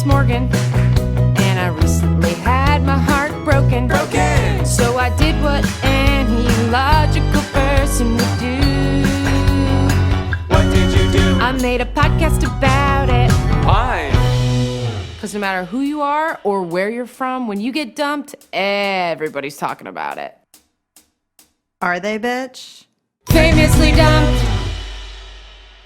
is Morgan, and I recently had my heart broken. So I did what any logical person would do. What did you do? I made a podcast about it. Why? Because no matter who you are or where you're from, when you get dumped, everybody's talking about it. Are they, bitch? Famously dumped.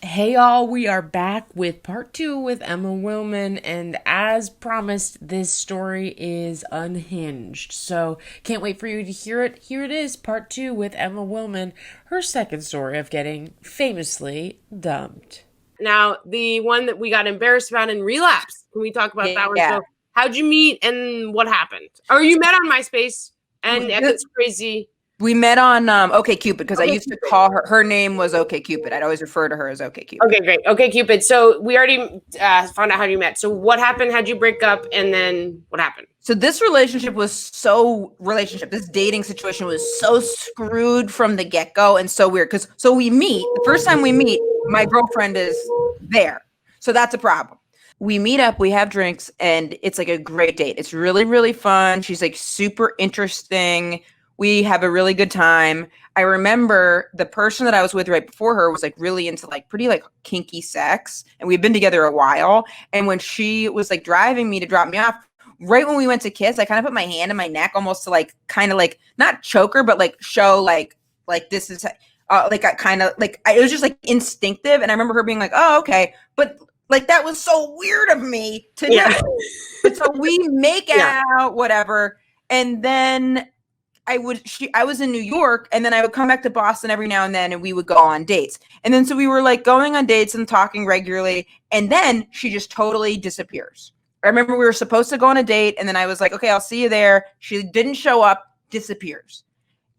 Hey y'all, we are back with part 2 with Emma Willmann, and as promised, this story is unhinged. So can't wait for you to hear it. Here it is, part 2 with Emma Willmann, her second story of getting famously dumped. Now, the one that we got embarrassed about in Relapse. Can we talk about that one? Yeah. So, how'd you meet and what happened? Or you met on MySpace and it's crazy. We met on OkCupid because I used to call her name was OkCupid. I'd always refer to her as OkCupid. Okay, great. OkCupid. So we already found out how you met. So what happened? How'd you break up? And then what happened? So this dating situation was so screwed from the get-go and so weird. So we meet, the first time we meet, my girlfriend is there. So that's a problem. We meet up, we have drinks, and it's like a great date. It's really, really fun. She's like super interesting. We have a really good time. I remember the person that I was with right before her was like really into like pretty like kinky sex. And we've been together a while. And when she was like driving me to drop me off, right when we went to kiss, I kind of put my hand in my neck almost to like kind of like not choke her, but like show like this is like I kind of like it was just like instinctive. And I remember her being like, oh, okay. But like that was so weird of me to do. But so we make out, whatever. And then I was in New York, and then I would come back to Boston every now and then, and we would go on dates. And then so we were like going on dates and talking regularly, and then she just totally disappears. I remember we were supposed to go on a date, and then I was like, okay, I'll see you there. She didn't show up, disappears.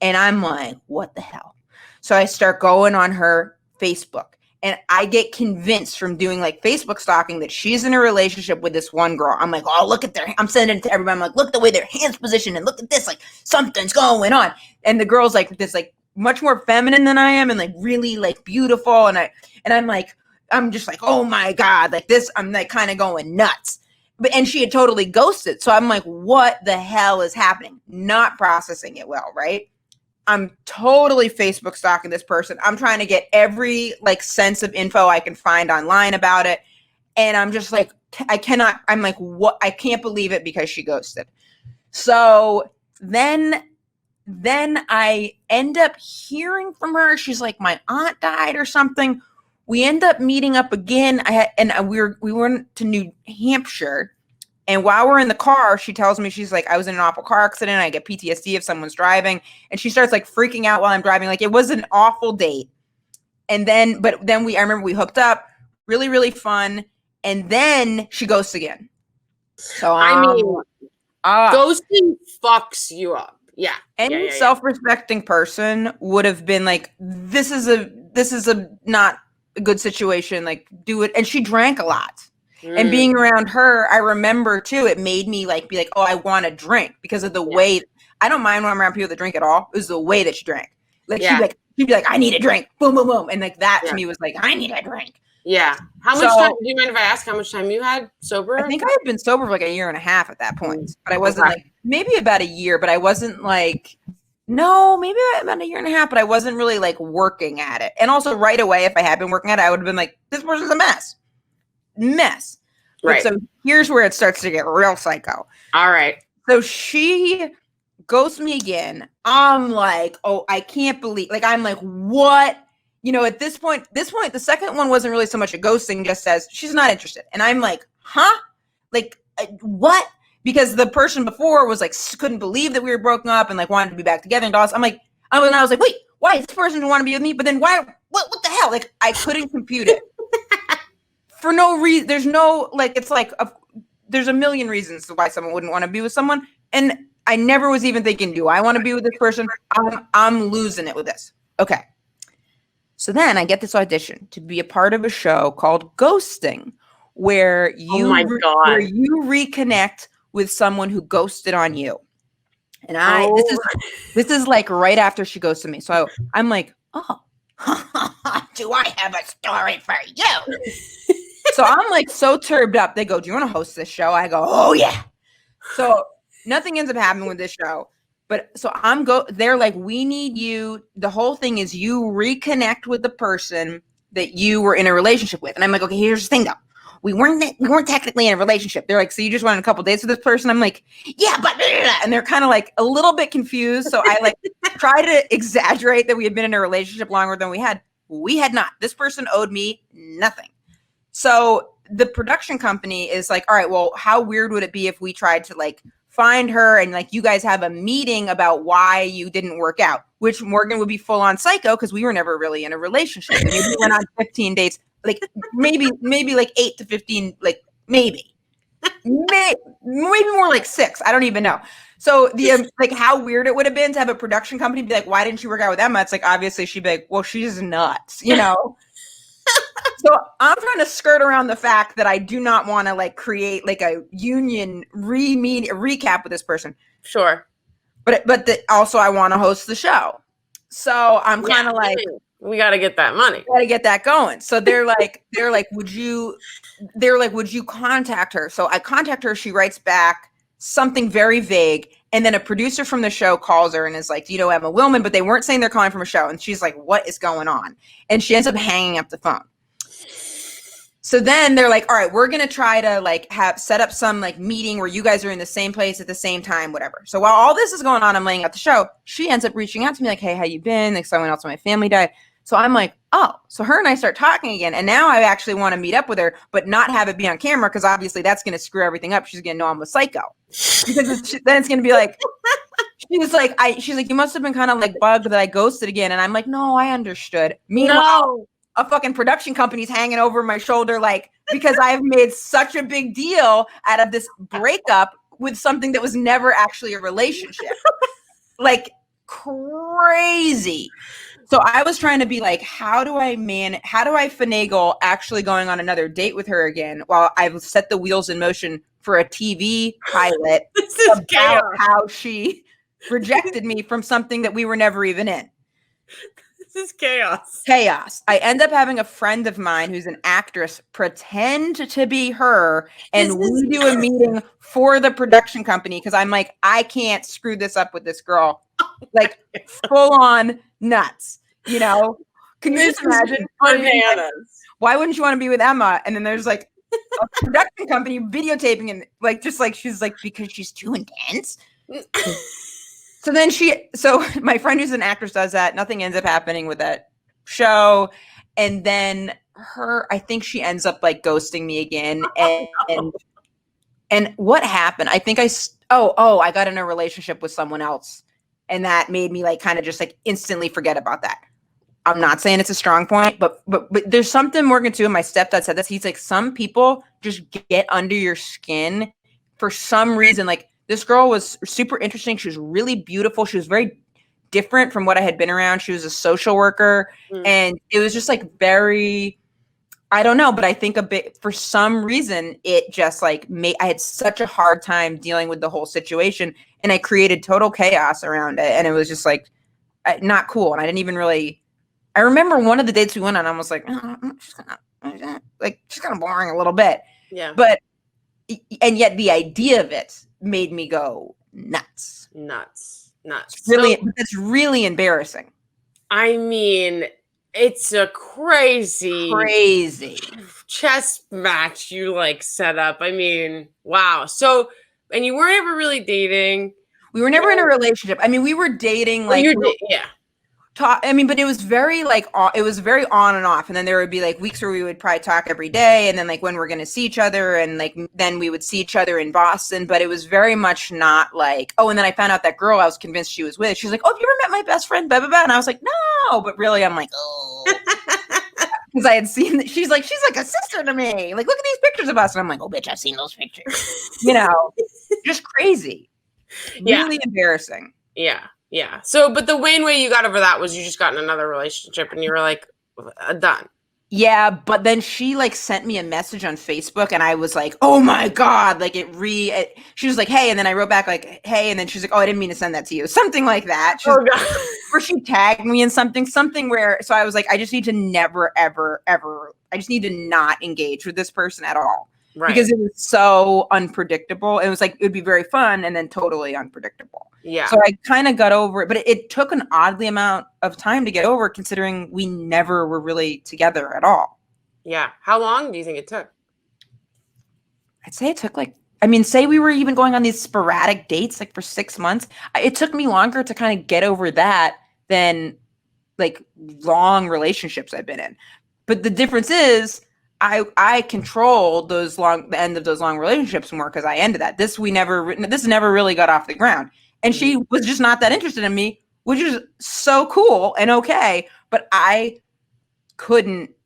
And I'm like, what the hell? So I start going on her Facebook. And I get convinced from doing like Facebook stalking that she's in a relationship with this one girl. I'm like, oh, look at I'm sending it to everybody. I'm like, look at the way their hands positioned and look at this, like something's going on. And the girl's like this, like much more feminine than I am and like really like beautiful. And I'm just like, oh my God, like this, I'm like kind of going nuts. And she had totally ghosted. So I'm like, what the hell is happening? Not processing it well, right? I'm totally Facebook stalking this person. I'm trying to get every like sense of info I can find online about it. And I'm just like, I'm like, what? I can't believe it because she ghosted. So then I end up hearing from her. She's like, my aunt died or something. We end up meeting up again. We went to New Hampshire. And while we're in the car, she tells me, she's like, I was in an awful car accident. I get PTSD if someone's driving. And she starts like freaking out while I'm driving. Like it was an awful date. And then I remember we hooked up, really, really fun. And then she ghosts again. So ghosting fucks you up. Yeah. Any self-respecting person would have been like, this is a not a good situation. Like do it. And she drank a lot. And being around her, I remember too, it made me like be like, oh, I want to drink because of the way. I don't mind when I'm around people that drink at all. It was the way that she drank. Like she'd be like, I need a drink. Boom, boom, boom. And like that to me was like, I need a drink. Yeah. How much time? Do you mind if I ask how much time you had sober? I think I had been sober for like a year and a half at that point. But I wasn't like maybe about a year, but I wasn't like maybe about a year and a half, but I wasn't really like working at it. And also right away, if I had been working at it, I would have been like, this person's a mess. Right. So here's where it starts to get real psycho. All right. So she ghosts me again. I'm like, oh, I can't believe, like, I'm like, what? You know, at this point, the second one wasn't really so much a ghosting, just says she's not interested. And I'm like, huh? Like, what? Because the person before was like, couldn't believe that we were broken up and like wanted to be back together and all this. I'm like, I was like, wait, why does this person want to be with me? But then why, what the hell? Like, I couldn't compute it. For no reason, there's no, like, it's like, there's a million reasons why someone wouldn't want to be with someone. And I never was even thinking, do I want to be with this person? I'm losing it with this. Okay. So then I get this audition to be a part of a show called Ghosting, where you reconnect with someone who ghosted on you. And this is like right after she ghosted me. So I'm like, oh, do I have a story for you? So I'm like so turbed up. They go, "Do you want to host this show?" I go, "Oh yeah." So nothing ends up happening with this show. But so they're like, "We need you." The whole thing is you reconnect with the person that you were in a relationship with. And I'm like, "Okay, here's the thing though. We weren't technically in a relationship." They're like, "So you just went on a couple dates with this person?" I'm like, "Yeah, but blah, blah, blah." And they're kind of like a little bit confused. So I like try to exaggerate that we had been in a relationship longer than we had. We had not. This person owed me nothing. So the production company is like, "All right, well, how weird would it be if we tried to like find her and like you guys have a meeting about why you didn't work out?" Which Morgan would be full on psycho because we were never really in a relationship. I mean, we went on 15 dates, like maybe like 8 to 15, like maybe more like 6. I don't even know. So the like how weird it would have been to have a production company be like, "Why didn't you work out with Emma?" It's like obviously she'd be like, "Well, she's nuts," you know. So I'm trying to skirt around the fact that I do not want to like create like a union recap with this person. Sure. But also I want to host the show. So I'm kind of like, we got to get that money. Got to get that going. So they're like, would you contact her? So I contact her. She writes back something very vague. And then a producer from the show calls her and is like, "Do you know Emma Willmann?" But they weren't saying they're calling from a show. And she's like, "What is going on?" And she ends up hanging up the phone. So then they're like, "All right, we're going to try to like set up some like meeting where you guys are in the same place at the same time, whatever." So while all this is going on, I'm laying out the show. She ends up reaching out to me like, "Hey, how you been?" Like someone else in my family died. So I'm like, "Oh," so her and I start talking again. And now I actually want to meet up with her, but not have it be on camera because obviously that's going to screw everything up. She's going to know I'm a psycho. Because then it's going to be like, she's like, "You must have been kind of like bugged that I ghosted again." And I'm like, "No, I understood." Meanwhile, a fucking production company's hanging over my shoulder, like, because I've made such a big deal out of this breakup with something that was never actually a relationship. Like, crazy. So I was trying to be like, how do I finagle actually going on another date with her again while I've set the wheels in motion for a TV pilot about how she rejected me from something that we were never even in. This is chaos. Chaos. I end up having a friend of mine who's an actress pretend to be her, and we do a meeting for the production company because I'm like, I can't screw this up with this girl. Like full on nuts, you know? Can you just imagine? Bananas. Like, why wouldn't you want to be with Emma? And then there's like a production company videotaping and like just like she's like, because she's too intense. So my friend who's an actress does that. Nothing ends up happening with that show. And then I think she ends up like ghosting me again. And what happened? I think I got in a relationship with someone else. And that made me like kind of just like instantly forget about that. I'm not saying it's a strong point, but there's something Morgan too. My stepdad said this. He's like, some people just get under your skin for some reason. Like, this girl was super interesting. She was really beautiful. She was very different from what I had been around. She was a social worker. And it was just like very, I don't know, but I think a bit for some reason, it just like I had such a hard time dealing with the whole situation. And I created total chaos around it. And it was just like not cool. And I didn't even really, I remember one of the dates we went on, I was like, she's kind of boring a little bit. Yeah. But, and yet the idea of it made me go nuts. It's really embarrassing. I mean, it's a crazy chess match you like set up. I mean, wow. So, and you weren't ever really dating. We were never in a relationship. I mean, we were dating like, yeah. But it was very like, it was very on and off. And then there would be like weeks where we would probably talk every day. And then like when we're going to see each other, and like, then we would see each other in Boston, but it was very much not like, oh, and then I found out that girl I was convinced she was with, she's like, "Oh, have you ever met my best friend, blah, blah, blah?" And I was like, "No," but really I'm like, oh, because I had seen that she's like a sister to me. Like, look at these pictures of us. And I'm like, "Oh, bitch, I've seen those pictures." You know, just crazy. Really embarrassing. Yeah. Yeah. So, but the main way you got over that was you just got in another relationship and you were like, done. Yeah, but then she like sent me a message on Facebook and I was like, "Oh my God." Like she was like, "Hey," and then I wrote back like, "Hey," and then she's like, "Oh, I didn't mean to send that to you." Something like that. Oh god. Or she tagged me in something where so I was like, I just need to never, ever, ever I just need to not engage with this person at all. Right. Because it was so unpredictable. It was like it would be very fun and then totally unpredictable. Yeah. So I kind of got over it, but it took an oddly amount of time to get over considering we never were really together at all. Yeah. How long do you think it took? I'd say it took say we were even going on these sporadic dates like for 6 months. It took me longer to kind of get over that than like long relationships I've been in. But the difference is I controlled the end of those long relationships more because I ended that. This never really got off the ground. And she was just not that interested in me, which is so cool and okay. But I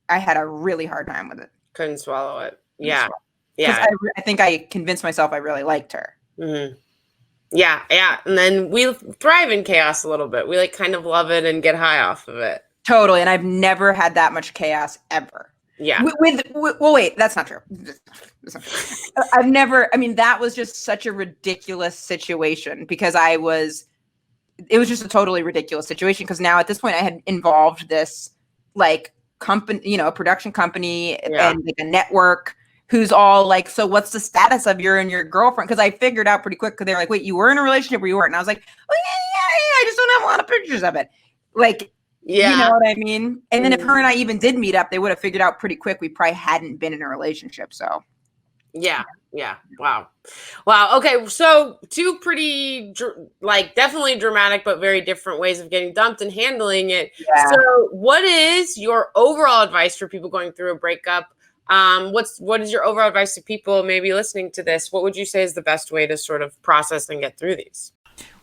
had a really hard time with it. Couldn't swallow it. Yeah. Yeah. I think I convinced myself I really liked her. Mm-hmm. Yeah. Yeah. And then we thrive in chaos a little bit. We like kind of love it and get high off of it. Totally. And I've never had that much chaos ever. Yeah. Well, wait, that's not true. That was just such a ridiculous situation because it was just a totally ridiculous situation because now at this point I had involved this like company, a production company and like a network who's all like, so what's the status of you and your girlfriend? Because I figured out pretty quick because they're like, wait, you were in a relationship or you weren't? And I was like, oh yeah, I just don't have a lot of pictures of it. Like, yeah. You know what I mean? And then if her and I even did meet up, they would have figured out pretty quick we probably hadn't been in a relationship. So yeah. Wow. Okay. So two pretty definitely dramatic, but very different ways of getting dumped and handling it. Yeah. So what is your overall advice for people going through a breakup? What is your overall advice to people maybe listening to this? What would you say is the best way to sort of process and get through these?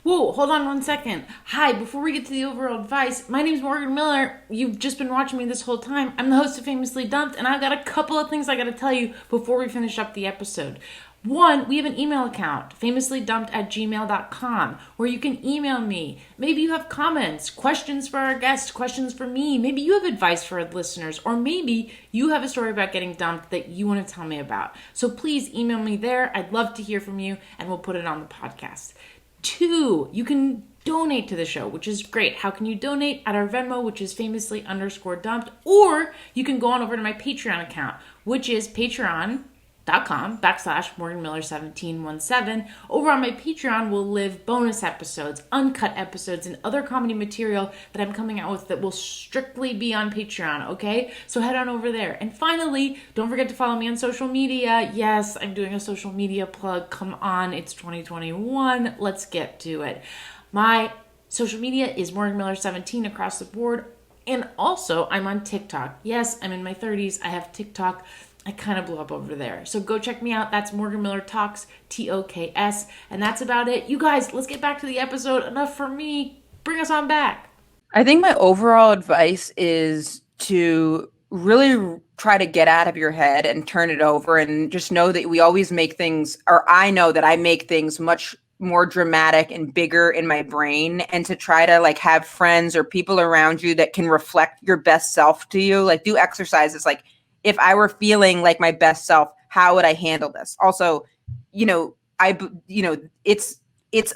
Whoa, hold on 1 second. Hi, before we get to the overall advice, my name's Morgan Miller. You've just been watching me this whole time. I'm the host of Famously Dumped, and I've got a couple of things I got to tell you before we finish up the episode. One, we have an email account, famouslydumped@gmail.com, where you can email me. Maybe you have comments, questions for our guests, questions for me. Maybe you have advice for our listeners, or maybe you have a story about getting dumped that you want to tell me about. So please email me there. I'd love to hear from you, and we'll put it on the podcast. 2, you can donate to the show, which is great. How can you donate? At our Venmo, which is famously_dumped, or you can go on over to my Patreon account, which is patreon.com/MorganMiller1717. Over on my Patreon will live bonus episodes, uncut episodes, and other comedy material that I'm coming out with that will strictly be on Patreon, okay? So head on over there. And finally, don't forget to follow me on social media. Yes, I'm doing a social media plug. Come on, it's 2021. Let's get to it. My social media is MorganMiller17 across the board. And also, I'm on TikTok. Yes, I'm in my 30s. I have TikTok. I kind of blew up over there. So go check me out. That's Morgan Miller Talks, TOKS. And that's about it. You guys, let's get back to the episode. Enough for me. Bring us on back. I think my overall advice is to really try to get out of your head and turn it over and just know that we always make things, or I know that I make things much more dramatic and bigger in my brain, and to try to like have friends or people around you that can reflect your best self to you. Like do exercises like, if I were feeling like my best self, how would I handle this? Also, it's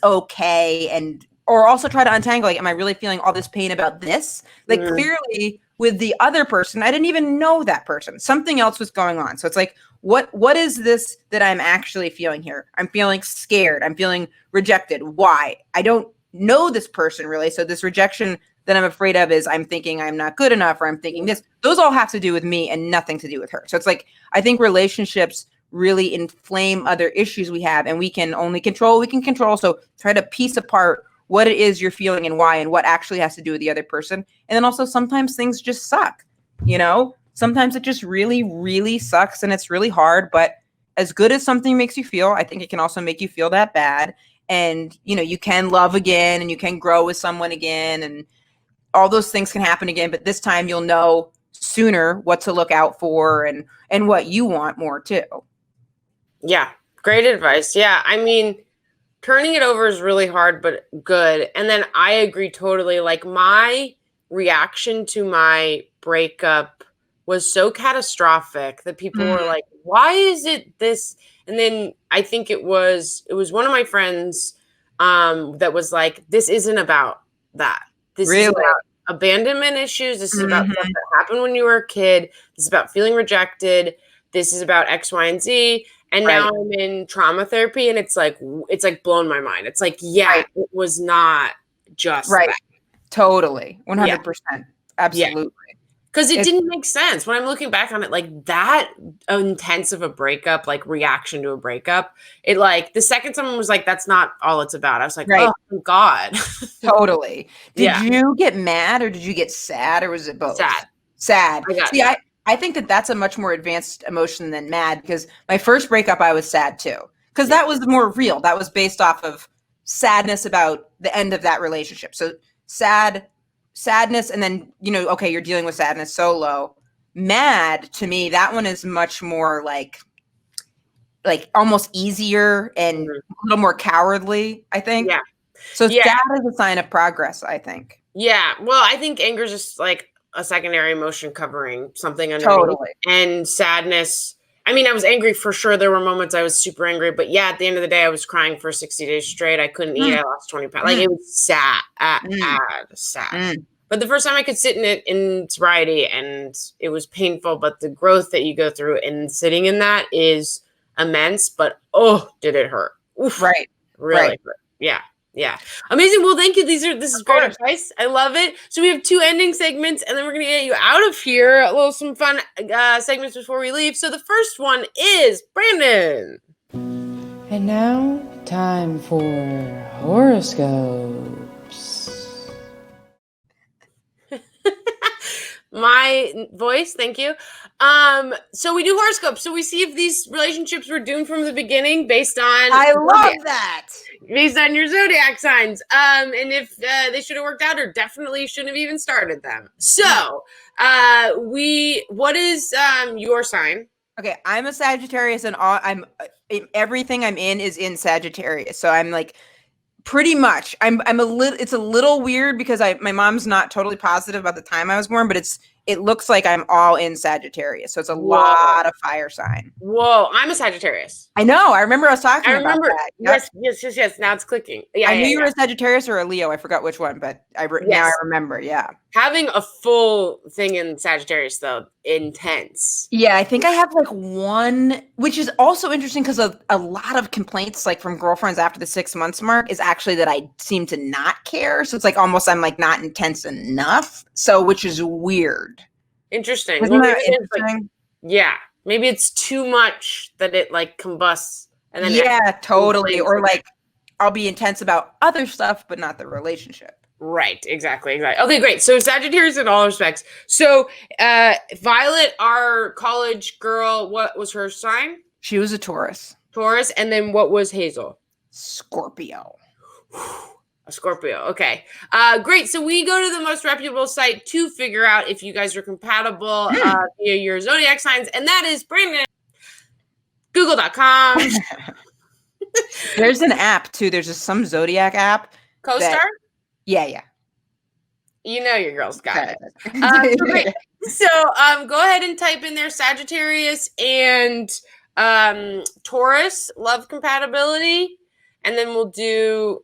okay. Or also try to untangle, like, am I really feeling all this pain about this? Like clearly with the other person, I didn't even know that person. Something else was going on. So it's like, what is this that I'm actually feeling here? I'm feeling scared. I'm feeling rejected. Why? I don't know this person really. So this rejection that I'm afraid of is I'm thinking I'm not good enough, or I'm thinking this. Those all have to do with me and nothing to do with her. So it's like, I think relationships really inflame other issues we have, and we can only control we can control. So try to piece apart what it is you're feeling and why, and what actually has to do with the other person. And then also sometimes things just suck, sometimes it just really, really sucks and it's really hard. But as good as something makes you feel, I think it can also make you feel that bad. And, you can love again, and you can grow with someone again, and all those things can happen again, but this time you'll know sooner what to look out for and what you want more too. Yeah, great advice. Yeah, I mean, turning it over is really hard, but good. And then I agree totally. Like my reaction to my breakup was so catastrophic that people were like, why is it this? And then I think it was one of my friends that was like, this isn't about that. This is about abandonment issues. This is about stuff that happened when you were a kid. This is about feeling rejected. This is about X, Y, and Z. And now I'm in trauma therapy, and it's like blown my mind. It's like, it was not just that. Totally. 100%. Absolutely. Because it didn't make sense. When I'm looking back on it, like that intense of a breakup, like reaction to a breakup, it like the second someone was like, that's not all it's about. I was like, oh God. Totally. Did you get mad or did you get sad or was it both? Sad. I think that's a much more advanced emotion than mad because my first breakup, I was sad too. Because that was more real. That was based off of sadness about the end of that relationship. So sadness, and then, okay, you're dealing with sadness solo. Mad, to me, that one is much more like almost easier and a little more cowardly, I think. Yeah. So that is a sign of progress, I think. Yeah. Well, I think anger is just like a secondary emotion covering something underneath. Totally. And sadness. I mean, I was angry for sure. There were moments I was super angry, but at the end of the day, I was crying for 60 days straight. I couldn't eat. I lost 20 pounds. Like it was sad. But the first time I could sit in it in sobriety, and it was painful, but the growth that you go through and sitting in that is immense, but did it hurt. Oof. Right. Really hurt. Yeah. Yeah. Amazing. Well, thank you. This is great advice. I love it. So we have 2 ending segments, and then we're going to get you out of here. Some fun segments before we leave. So the first one is Brandon. And now, time for horoscopes. My voice, thank you. So we do horoscopes. So we see if these relationships were doomed from the beginning based on based on your zodiac signs. And if they should have worked out or definitely shouldn't have even started them. So what is your sign? Okay, I'm a Sagittarius, and everything I'm in is in Sagittarius. So I'm like pretty much I'm a little, it's a little weird because my mom's not totally positive about the time I was born, but it looks like I'm all in Sagittarius. So it's a lot of fire sign. Whoa, I'm a Sagittarius. I know. I remember us talking about that. Yes. Now it's clicking. Yeah, I knew you were a Sagittarius or a Leo. I forgot which one, but now I remember. Yeah. Having a full thing in Sagittarius, though, intense. Yeah, I think I have like one, which is also interesting because a lot of complaints like from girlfriends after the 6 months mark is actually that I seem to not care. So it's like almost I'm like not intense enough. So which is weird. Interesting. Isn't that interesting? Maybe it's too much that it like combusts. And then totally. Or like I'll be intense about other stuff, but not the relationship. Right. Exactly. Okay, great. So Sagittarius in all respects. So Violet, our college girl, what was her sign? She was a Taurus. And then what was Hazel? Scorpio. A Scorpio. Okay. Great. So we go to the most reputable site to figure out if you guys are compatible via your zodiac signs, and that is Brandon. Google.com. There's an app too. There's some zodiac app. CoStar? Yeah. You know your girl's got it. Great. So go ahead and type in there Sagittarius and Taurus, love compatibility. And then we'll do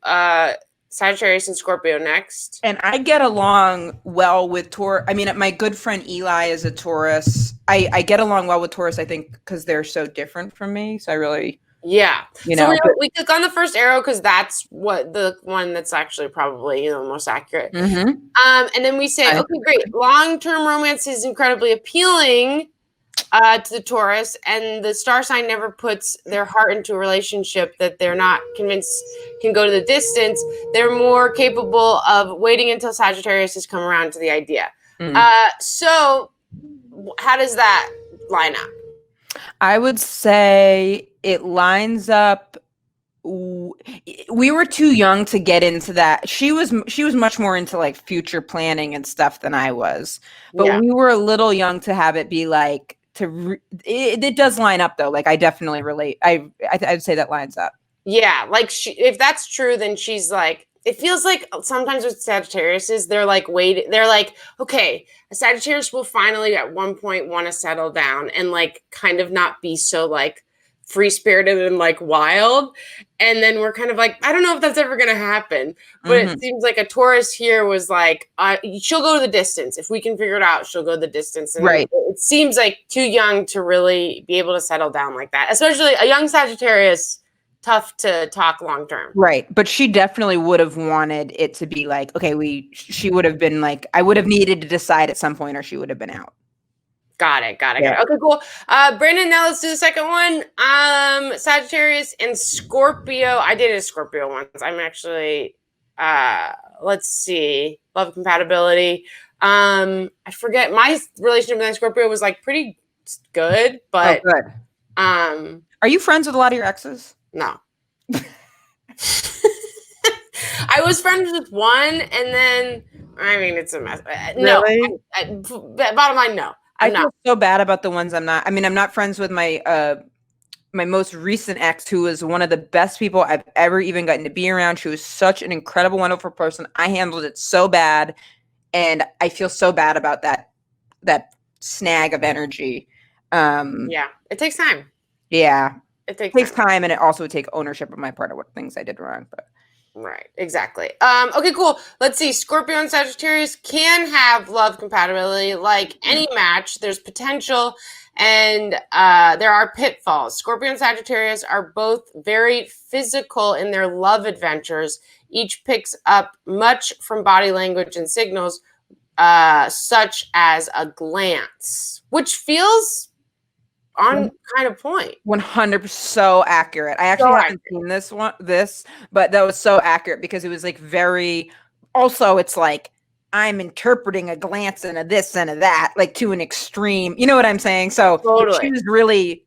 Sagittarius and Scorpio next. And I get along well with Taurus. I mean, my good friend Eli is a Taurus. I get along well with Taurus, I think, because they're so different from me. So I really... Yeah. So we click on the first arrow because that's what the one that's actually probably, most accurate. Mm-hmm. And then we say, okay, great. Long-term romance is incredibly appealing to the Taurus, and the star sign never puts their heart into a relationship that they're not convinced can go to the distance. They're more capable of waiting until Sagittarius has come around to the idea. Mm-hmm. So how does that line up? I would say it lines up. We were too young to get into that. She was much more into like future planning and stuff than I was, but we were a little young to have it be like it does line up though. Like I definitely relate. I'd say that lines up. Yeah, like if that's true, then she's like it feels like sometimes with Sagittariuses, they're like, okay, a Sagittarius will finally at one point want to settle down and like kind of not be so like free spirited and like wild. And then we're kind of like, I don't know if that's ever going to happen. But it seems like a Taurus here was like, she'll go to the distance. If we can figure it out, she'll go the distance. And Right. it seems like too young to really be able to settle down like that, especially a young Sagittarius. Tough to talk long term. Right. But she definitely would have wanted it to be like, okay, she would have been like, I would have needed to decide at some point or she would have been out. Got it. Yeah. Okay, cool. Brandon, now let's do the second one. Sagittarius and Scorpio. I dated a Scorpio once. I'm actually, let's see, love compatibility. I forget, my relationship with my Scorpio was like pretty good, but good. Are you friends with a lot of your exes? No. I was friends with one, and then I mean it's a mess. Really? No. Bottom line, no. I feel so bad about the ones I'm not. I mean, I'm not friends with my my most recent ex, who was one of the best people I've ever even gotten to be around. She was such an incredible, wonderful person. I handled it so bad, and I feel so bad about that snag of energy. Yeah, it takes time. Yeah. It takes time, and it also would take ownership on my part of what things I did wrong. But right, exactly. Okay, cool. Let's see. Scorpio and Sagittarius can have love compatibility. Like any match, there's potential, and there are pitfalls. Scorpio and Sagittarius are both very physical in their love adventures. Each picks up much from body language and signals, such as a glance, which feels on kind of point. 100% so accurate. I actually haven't seen this, but that was so accurate because it was like very, also it's like I'm interpreting a glance and a this and a that, like to an extreme, you know what I'm saying? So she was really,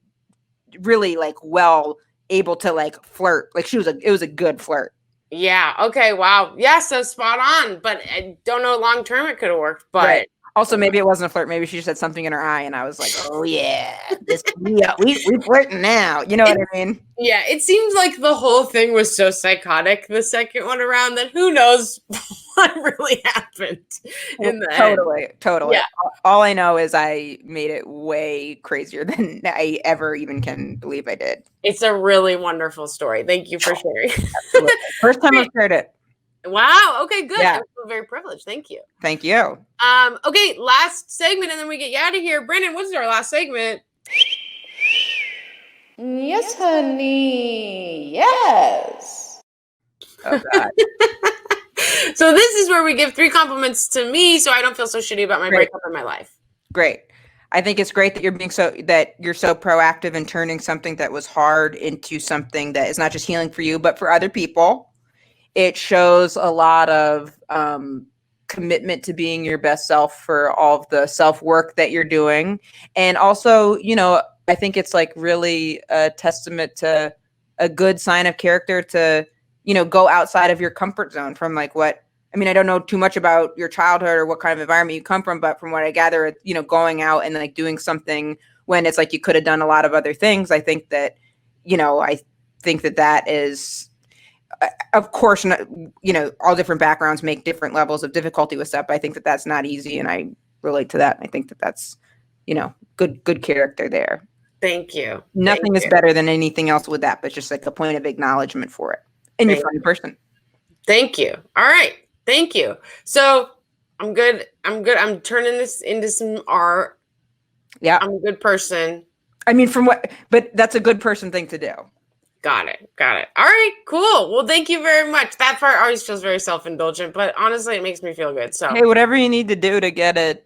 really like well able to like flirt. Like it was a good flirt. Yeah. Okay. Wow. Yeah. So spot on, but I don't know long term it could have worked, but right. Also, maybe it wasn't a flirt. Maybe she just had something in her eye, and I was like, "Oh yeah, we flirting now." You know what I mean? Yeah. It seems like the whole thing was so psychotic the second one around that who knows what really happened in the end. Totally. Yeah. All I know is I made it way crazier than I ever even can believe I did. It's a really wonderful story. Thank you for sharing. First time I've heard it. Wow. Okay, good. Yeah. I feel very privileged. Thank you. Thank you. Okay, last segment, and then we get you out of here. Brandon, what's our last segment? Yes, honey. Yes. Oh, God. So this is where we give 3 compliments to me so I don't feel so shitty about my breakup in my life. Great. I think it's great that you're so proactive in turning something that was hard into something that is not just healing for you, but for other people. It shows a lot of commitment to being your best self for all of the self-work that you're doing. And also, you know, I think it's like really a testament to a good sign of character to, you know, go outside of your comfort zone from like I don't know too much about your childhood or what kind of environment you come from, but from what I gather, you know, going out and like doing something when it's like you could have done a lot of other things. I think that, you know, that is, of course, you know, all different backgrounds make different levels of difficulty with stuff. But I think that that's not easy, and I relate to that. And I think that that's, you know, good character there. Thank you. Nothing is better than anything else with that, but just like a point of acknowledgement for it. And you're a funny person. Thank you. All right. Thank you. So I'm good. I'm turning this into some art. Yeah. I'm a good person. I mean, but that's a good person thing to do. Got it. All right, cool. Well, thank you very much. That part always feels very self-indulgent, but honestly, it makes me feel good. So, hey, whatever you need to do to get it.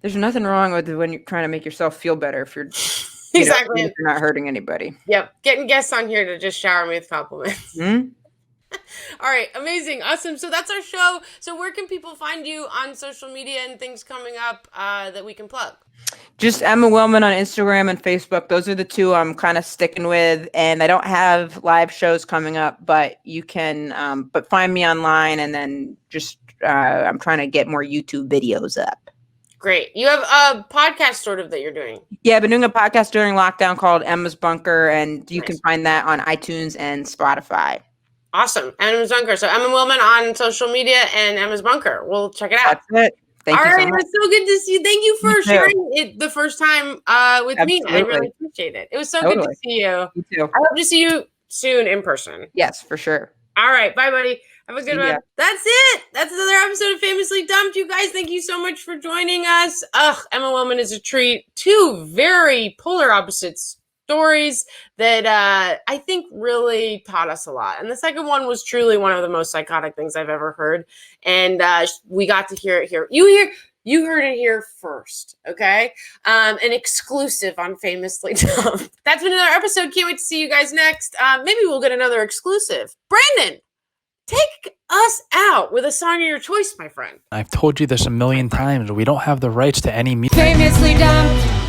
There's nothing wrong with it when you're trying to make yourself feel better if you're exactly if you're not hurting anybody. Yep, getting guests on here to just shower me with compliments. Mm-hmm. All right, amazing, awesome. So that's our show. So where can people find you on social media and things coming up that we can plug? Just Emma Willmann on Instagram and Facebook. Those are the 2 I'm kind of sticking with. And I don't have live shows coming up, but you can but find me online, and then just I'm trying to get more YouTube videos up. Great. You have a podcast sort of that you're doing. Yeah, I've been doing a podcast during lockdown called Emma's Bunker, and you can find that on iTunes and Spotify. Awesome. Emma's Bunker. So Emma Willmann on social media and Emma's Bunker. We'll check it out. That's it. Thank All you right, so it much. was so good to see you. Thank you for You too. sharing it the first time with me. I Absolutely. really appreciate it. It was so good to Totally. see you. You too. I hope to see you soon in person. Yes, for sure. All right. Bye, buddy. Have a good See one. ya. That's it. That's another episode of Famously Dumped. You guys, thank you so much for joining us. Emma Willmann is a treat. Two very polar opposites stories that I think really taught us a lot. And the second one was truly one of the most psychotic things I've ever heard. And we got to hear it here. You heard it here first, okay? An exclusive on Famously Dumped. That's been another episode. Can't wait to see you guys next. Maybe we'll get another exclusive. Brandon, take us out with a song of your choice, my friend. I've told you this a million times. We don't have the rights to any music. Famously dumped.